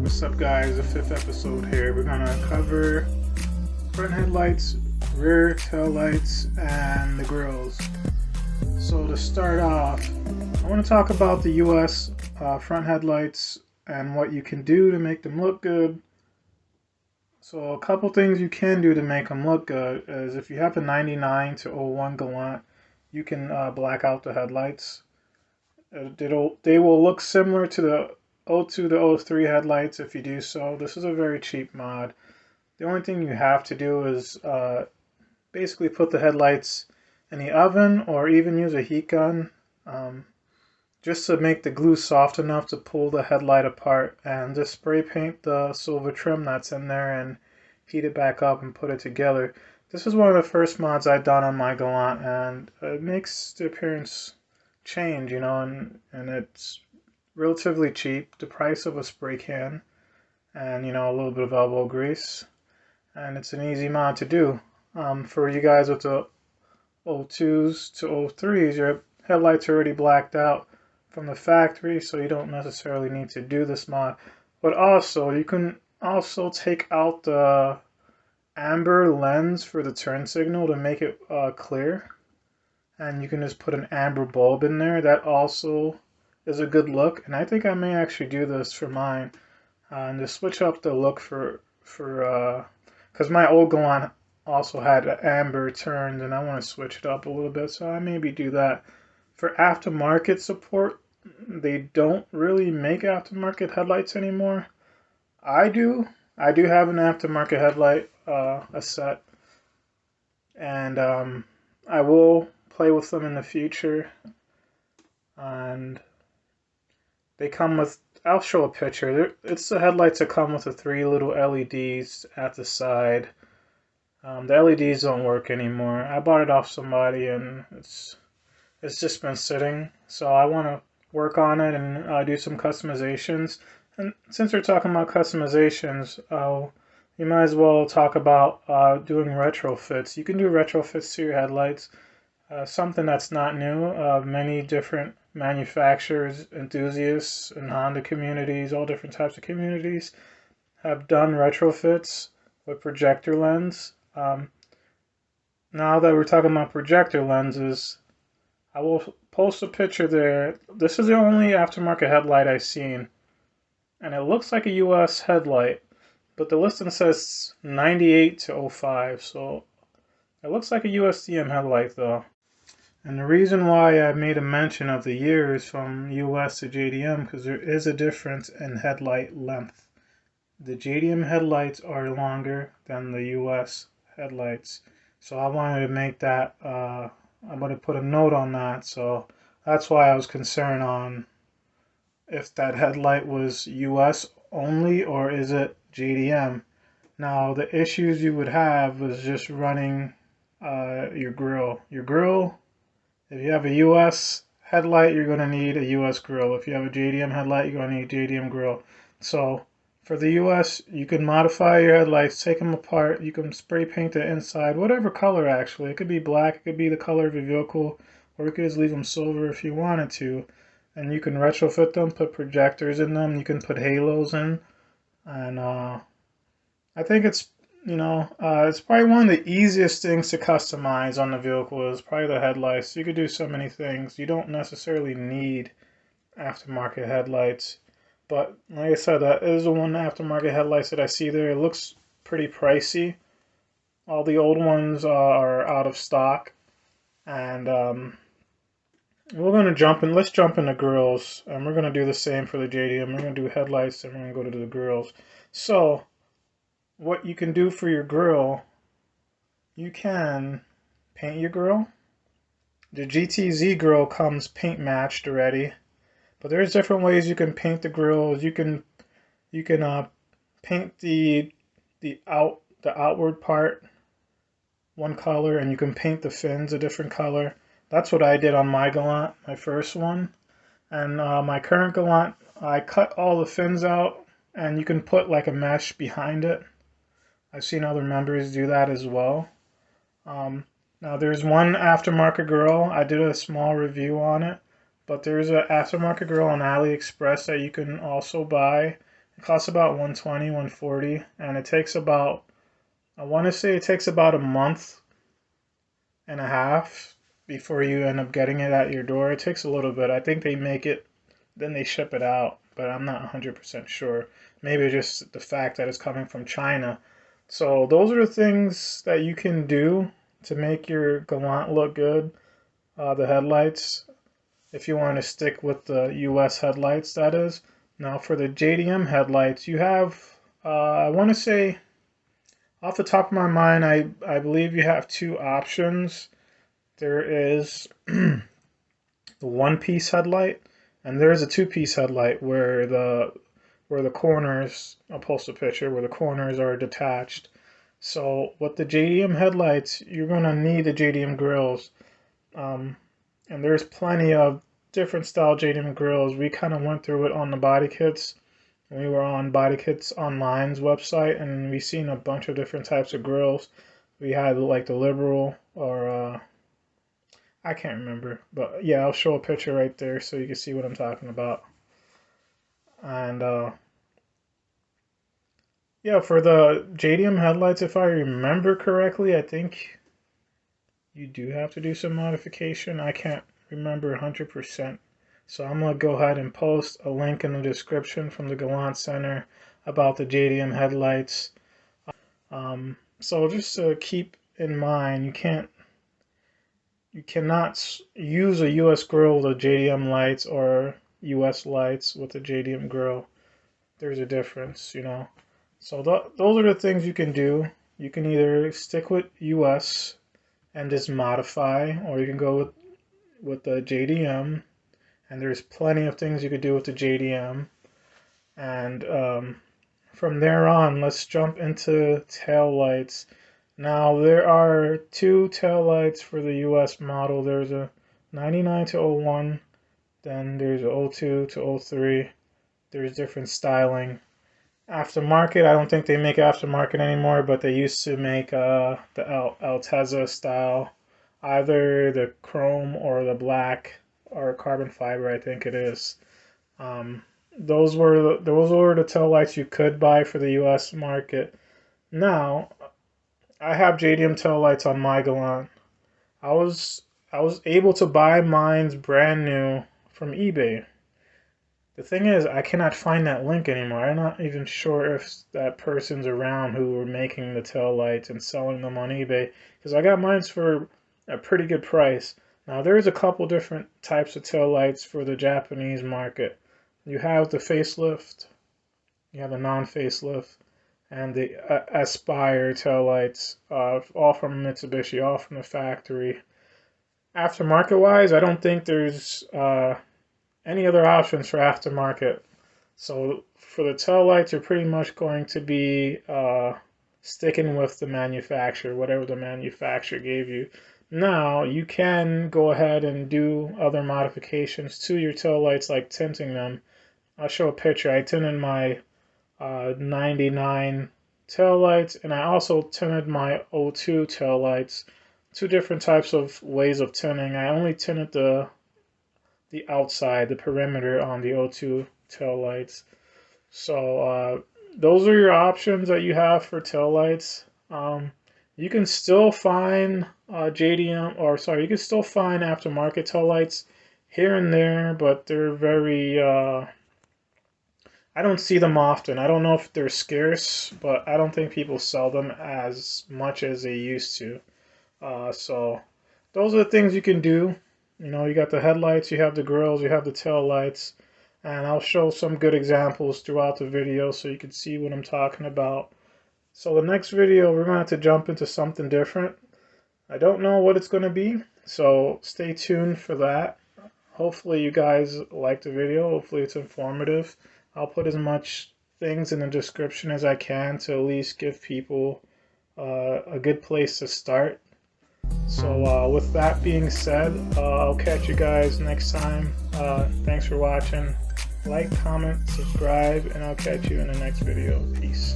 What's up guys, the 5th episode here. We're gonna cover front headlights, rear tail lights, and the grills. So to start off, I want to talk about the US front headlights and what you can do to make them look good. So a couple things you can do to make them look good is if you have a 99 to 01 Galant, you can black out the headlights. They will look similar to the 02 to 03 headlights if you do so. This is a very cheap mod. The only thing you have to do is basically put the headlights in the oven or even use a heat gun just to make the glue soft enough to pull the headlight apart, and just spray paint the silver trim that's in there and heat it back up and put it together. This is one of the first mods I've done on my Galant, and it makes the appearance change, and it's relatively cheap, the price of a spray can, and a little bit of elbow grease, and it's an easy mod to do. For you guys with the 02s to 03s, your headlights are already blacked out from the factory, so you don't necessarily need to do this mod. But also, you can also take out the amber lens for the turn signal to make it clear, and you can just put an amber bulb in there. That also is a good look, and I think I may actually do this for mine and just switch up the look for because my old Galant also had amber turns, and I want to switch it up a little bit, so I maybe do that. For aftermarket support, they don't really make aftermarket headlights anymore. I do have an aftermarket headlight, a set, and I will play with them in the future. And they come with, I'll show a picture. It's the headlights that come with the 3 little LEDs at the side. The LEDs don't work anymore. I bought it off somebody, and it's just been sitting. So I want to work on it and do some customizations. And since we're talking about customizations, you might as well talk about doing retrofits. You can do retrofits to your headlights. Something that's not new. Many different manufacturers, enthusiasts, and Honda communities, all different types of communities, have done retrofits with projector lens. Now that we're talking about projector lenses, I will post a picture there. This is the only aftermarket headlight I've seen, and it looks like a US headlight, but the listing says 98 to 05, so it looks like a USDM headlight though. And the reason why I made a mention of the years from US to JDM, because there is a difference in headlight length. The JDM headlights are longer than the US headlights, so I wanted to make that, I'm going to put a note on that, so that's why I was concerned on if that headlight was US only or is it JDM. Now the issues you would have was just running your grill. If you have a US headlight, you're going to need a US grill. If you have a JDM headlight, you're going to need a JDM grill. So for the US, you can modify your headlights, take them apart. You can spray paint the inside, whatever color actually. It could be black, it could be the color of your vehicle, or you could just leave them silver if you wanted to. And you can retrofit them, put projectors in them. You can put halos in. And I think it's it's probably one of the easiest things to customize on the vehicle is probably the headlights. You could do so many things. You don't necessarily need aftermarket headlights. But like I said, that is the one aftermarket headlights that I see there. It looks pretty pricey. All the old ones are out of stock. And we're going to let's jump into grills. And we're going to do the same for the JDM. We're going to do headlights and we're going to go to the grills. So what you can do for your grill, you can paint your grill. The GTZ grill comes paint matched already, but there's different ways you can paint the grills. You can paint the outward part one color, and you can paint the fins a different color. That's what I did on my Galant, my first one. And my current Galant, I cut all the fins out, and you can put like a mesh behind it. I've seen other members do that as well. Now there's one aftermarket grill. I did a small review on it, but there's an aftermarket grill on AliExpress that you can also buy It costs about 120, 140, and it takes about, I want to say it takes about a month and a half before you end up getting it at your door. It takes a little bit. I think they make it, then they ship it out, but I'm not 100% sure. Maybe just the fact that it's coming from China. So those are the things that you can do to make your Galant look good. The headlights, if you want to stick with the US headlights, that is. Now for the JDM headlights, you have, I want to say, off the top of my mind, I believe you have two options. There is the one-piece headlight, and there's a two-piece headlight where the corners, I'll post a picture, where the corners are detached. So with the JDM headlights, you're going to need the JDM grills. And there's plenty of different style JDM grills. We kind of went through it on the Body Kits. We were on Body Kits Online's website, and we seen a bunch of different types of grills. We had like the Liberal, or I can't remember, but yeah, I'll show a picture right there so you can see what I'm talking about. And yeah, for the JDM headlights, if I remember correctly, I think you do have to do some modification. I can't remember 100%. So I'm going to go ahead and post a link in the description from the Galant Center about the JDM headlights. So just to keep in mind, you cannot use a US grill with the JDM lights or US lights with the JDM grill. There's a difference, you know. So those are the things you can do. You can either stick with US and just modify, or you can go with the JDM. And there's plenty of things you could do with the JDM. And from there on, let's jump into tail lights. Now, there are two tail lights for the US model. There's a 99 to 01, then there's a 02 to 03. There's different styling. Aftermarket, I don't think they make aftermarket anymore, but they used to make the Altezza style, either the chrome or the black or carbon fiber, I think it is. Those were the tail lights you could buy for the US market. Now, I have JDM tail lights on my Galant. I was able to buy mine's brand new from eBay. The thing is, I cannot find that link anymore. I'm not even sure if that person's around who were making the tail lights and selling them on eBay, because I got mine for a pretty good price. Now, there's a couple different types of tail lights for the Japanese market. You have the facelift, you have the non-facelift, and the Aspire tail lights, all from Mitsubishi, all from the factory. Aftermarket-wise, I don't think there's any other options for aftermarket. So for the tail lights, you're pretty much going to be sticking with the manufacturer, whatever the manufacturer gave you. Now, you can go ahead and do other modifications to your tail lights, like tinting them. I'll show a picture. I tinted my 99 tail lights, and I also tinted my 02 tail lights. Two different types of ways of tinting. I only tinted the outside, the perimeter on the 02 tail lights. So those are your options that you have for tail lights. You can still find you can still find aftermarket tail lights here and there, but they're very, I don't see them often. I don't know if they're scarce, but I don't think people sell them as much as they used to. So those are the things you can do. You know, you got the headlights, you have the grills, you have the tail lights, and I'll show some good examples throughout the video so you can see what I'm talking about. So the next video, we're going to have to jump into something different. I don't know what it's going to be, so stay tuned for that. Hopefully you guys like the video. Hopefully it's informative. I'll put as much things in the description as I can to at least give people a good place to start. So with that being said, I'll catch you guys next time. Thanks for watching. Like, comment, subscribe, and I'll catch you in the next video. Peace.